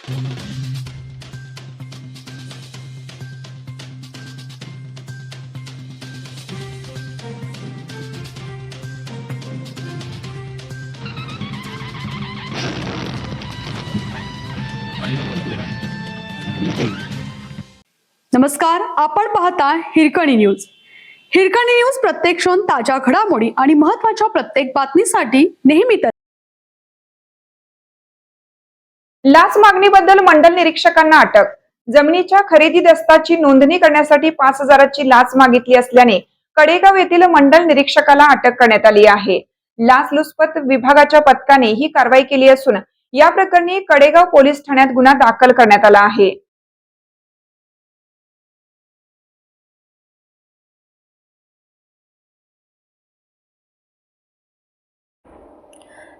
नमस्कार, आपण पाहता हिरकणी न्यूज. हिरकणी न्यूज प्रत्येक क्षण ताज्या घडामोडी आणि महत्त्वाच्या प्रत्येक बातमीसाठी नेहमी लाच मागणीबद्दल मंडल निरीक्षकांना अटक. जमिनीच्या खरेदी दस्ताची नोंदणी करण्यासाठी 5,000ची लाच मागितली असल्याने कडेगाव येथील मंडल निरीक्षकाला अटक करण्यात आली आहे. लाचलुचपत विभागाच्या पथकाने ही कारवाई केली असून या प्रकरणी कडेगाव पोलीस ठाण्यात गुन्हा दाखल करण्यात आला आहे.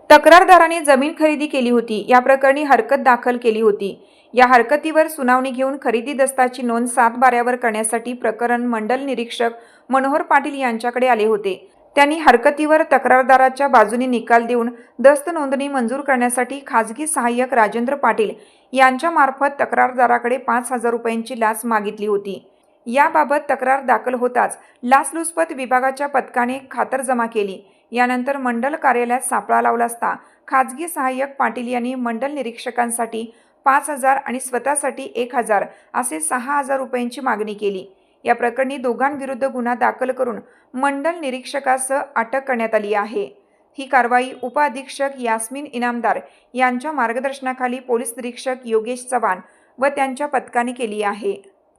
तक्रारदाराने जमीन खरेदी केली होती. या प्रकरणी हरकत दाखल केली होती. या हरकतीवर सुनावणी घेऊन खरेदी दस्ताची नोंद 7/12 करण्यासाठी प्रकरण मंडल निरीक्षक मनोहर पाटील यांच्याकडे आले होते. त्यांनी हरकतीवर तक्रारदाराच्या बाजूने निकाल देऊन दस्त नोंदणी मंजूर करण्यासाठी खाजगी सहाय्यक राजेंद्र पाटील यांच्या मार्फत तक्रारदाराकडे 5,000 रुपयांची लाच मागितली होती. याबाबत तक्रार दाखल होताच लाचलुचपत विभागाच्या पथकाने खातरजमा केली. यानंतर मंडल कार्यालयात सापळा लावला असता खाजगी सहाय्यक पाटील यांनी मंडल निरीक्षकांसाठी 5,000 आणि स्वतःसाठी 1,000 असे 6,000 रुपयांची मागणी केली. या प्रकरणी दोघांविरुद्ध गुन्हा दाखल करून मंडल निरीक्षकासह अटक करण्यात आली आहे. ही कारवाई उपअधीक्षक यास्मिन इनामदार यांच्या मार्गदर्शनाखाली पोलीस निरीक्षक योगेश चव्हाण व त्यांच्या पथकाने केली आहे.